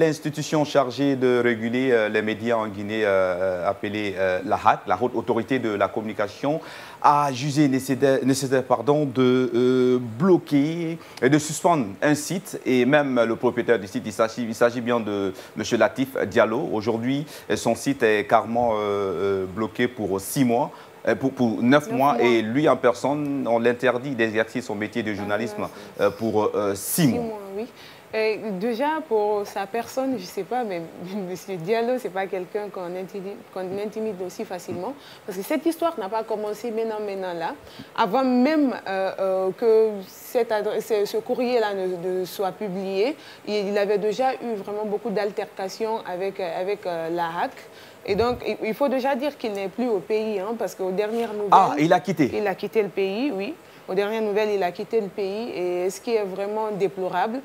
l'institution chargée de réguler les médias en Guinée, appelée la HAC, la Haute Autorité de la Communication, a jugé nécessaire de bloquer et de suspendre un site et même le propriétaire du site. Il s'agit bien de M. Latif Diallo. Aujourd'hui, son site est carrément bloqué pour 6 mois. Pour 9 mois, et lui en personne, on l'interdit d'exercer son métier de journalisme pour 6 mois. Oui. Et déjà, pour sa personne, je ne sais pas, mais M. Diallo, ce n'est pas quelqu'un qu'on intimide aussi facilement. Parce que cette histoire n'a pas commencé maintenant là. Avant même que ce courrier-là ne soit publié, il avait déjà eu vraiment beaucoup d'altercations avec la HAC. Et donc, il faut déjà dire qu'il n'est plus au pays, hein, parce qu'aux dernières nouvelles... Ah, il a quitté? Il a quitté le pays, oui. Aux dernières nouvelles, il a quitté le pays. Et ce qui est vraiment déplorable,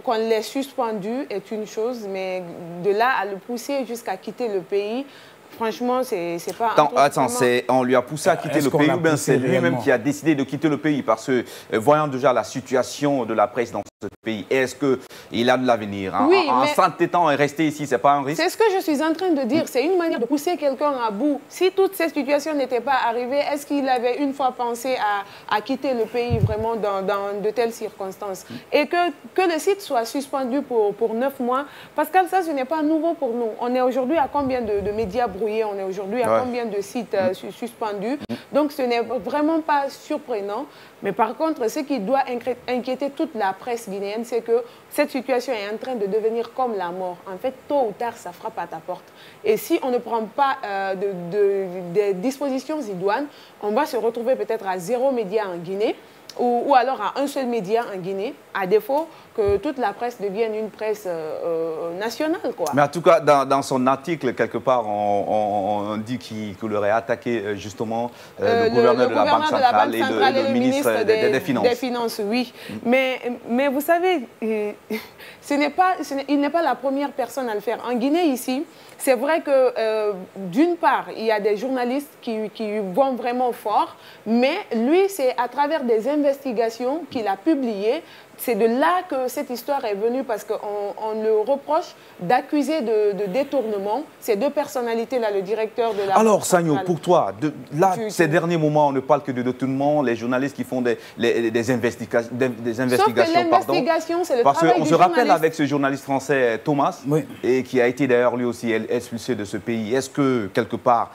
qu'on l'ait suspendu est une chose, mais de là à le pousser jusqu'à quitter le pays, franchement, c'est pas... Attends, on lui a poussé à quitter le pays ou bien c'est lui-même qui a décidé de quitter le pays? Parce que, voyant déjà la situation de la presse dans ce pays, est-ce qu'il a de l'avenir? Oui, en s'entêtant et rester ici, c'est pas un risque? C'est ce que je suis en train de dire. C'est une manière de pousser quelqu'un à bout. Si toutes ces situations n'étaient pas arrivées, est-ce qu'il avait une fois pensé à quitter le pays vraiment dans de telles circonstances? Et que le site soit suspendu pour 9 mois, Pascal, ça, ce n'est pas nouveau pour nous. On est aujourd'hui à combien de médias brouillés? On est aujourd'hui à combien de sites suspendus? Donc, ce n'est vraiment pas surprenant. Mais par contre, ce qui doit inquiéter toute la presse guinéenne, c'est que cette situation est en train de devenir comme la mort. En fait, tôt ou tard, ça frappe à ta porte. Et si on ne prend pas des dispositions idoines, on va se retrouver peut-être à 0 média en Guinée, ou alors à un seul média en Guinée, à défaut que toute la presse devienne une presse nationale, quoi. Mais en tout cas, dans son article, quelque part, on dit qu'il aurait attaqué justement le gouverneur de la Banque centrale et le ministre des Finances. Des Finances, oui. Mais vous savez, il n'est pas la première personne à le faire. En Guinée, ici, c'est vrai que, d'une part, il y a des journalistes qui vont vraiment fort, mais lui, c'est à travers des investigations qu'il a publiées. C'est de là que cette histoire est venue, parce qu'on le reproche d'accuser de détournement ces deux personnalités-là, le directeur de la... Alors, Sagno, pour toi, ces derniers moments, on ne parle que de détournement, les journalistes qui font des investigations, Sauf que l'investigation, c'est le travail du journaliste. Parce qu'on se rappelle avec ce journaliste français, Thomas, et qui a été d'ailleurs lui aussi expulsé de ce pays. Est-ce que, quelque part,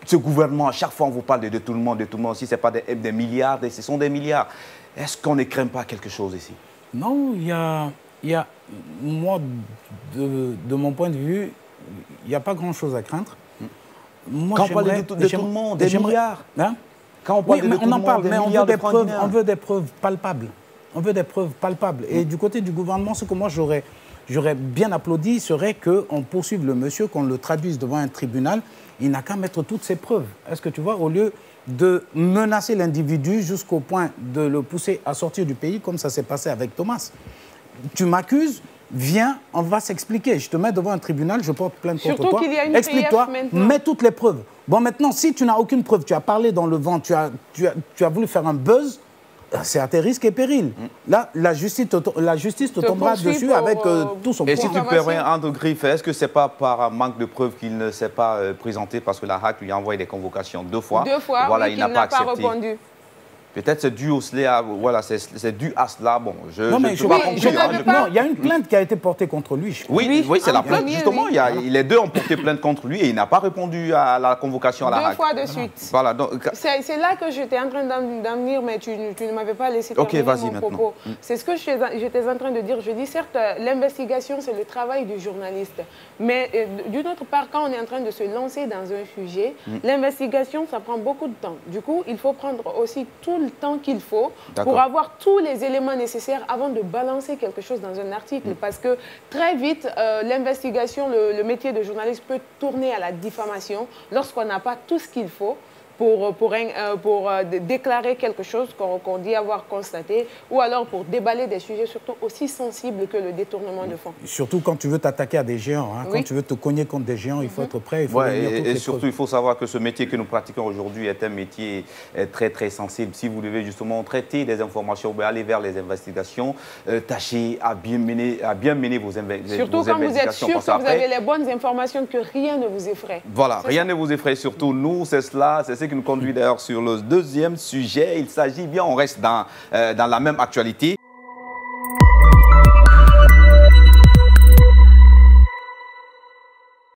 ce gouvernement, à chaque fois on vous parle de détournement aussi, ce n'est pas des milliards, ce sont des milliards. Est-ce qu'on ne craint pas quelque chose ici? Non, il y a moi, de mon point de vue, il n'y a pas grand-chose à craindre. Moi, quand on parle de détournement, des milliards, hein? Quand on parle de on en parle, mais on veut des preuves palpables. On veut des preuves palpables. Et du côté du gouvernement, ce que moi j'aurais bien applaudi serait qu'on poursuive le monsieur, qu'on le traduise devant un tribunal. Il n'a qu'à mettre toutes ses preuves. Est-ce que tu vois, au lieu de menacer l'individu jusqu'au point de le pousser à sortir du pays, comme ça s'est passé avec Thomas. Tu m'accuses, viens, on va s'expliquer. Je te mets devant un tribunal, je porte plainte contre toi. Explique-toi, mets toutes les preuves. Bon, maintenant, si tu n'as aucune preuve, tu as parlé dans le vent, tu as voulu faire un buzz, c'est à tes risques et périls. Là, la justice te tombera dessus avec tout son poids. Et si tu permets, André Griff, est-ce que ce n'est pas par manque de preuves qu'il ne s'est pas présenté parce que la HAC lui a envoyé des convocations 2 fois? 2 fois, voilà, oui, il n'a pas accepté. répondu. Peut-être c'est dû c'est dû à cela. Bon, non, mais il y a une plainte qui a été portée contre lui. Oui, c'est la plainte. Justement, les deux ont porté plainte contre lui et il n'a pas répondu à la convocation à la HAC. 2 fois de suite. Voilà, c'est là que j'étais en train d'en venir, mais tu ne m'avais pas laissé terminer mon propos. C'est ce que j'étais en train de dire. Je dis, certes, l'investigation, c'est le travail du journaliste. Mais d'une autre part, quand on est en train de se lancer dans un sujet, l'investigation, ça prend beaucoup de temps. Du coup, il faut prendre aussi tout le temps qu'il faut pour avoir tous les éléments nécessaires avant de balancer quelque chose dans un article. Parce que très vite, l'investigation, le métier de journaliste peut tourner à la diffamation lorsqu'on n'a pas tout ce qu'il faut déclarer quelque chose qu'on dit avoir constaté, ou alors pour déballer des sujets surtout aussi sensibles que le détournement de fonds. Surtout quand tu veux t'attaquer à des géants, hein, quand tu veux te cogner contre des géants, il faut être prêt. Il faut et surtout, il faut savoir que ce métier que nous pratiquons aujourd'hui est un métier très, très sensible. Si vous devez justement traiter des informations, aller vers les investigations, tâchez à bien mener vos investigations. Surtout quand vous êtes sûr que vous avez les bonnes informations, que rien ne vous effraie. Voilà, rien ne vous effraie, surtout nous, c'est ce qui nous conduit d'ailleurs sur le deuxième sujet. Il s'agit bien, on reste dans la même actualité.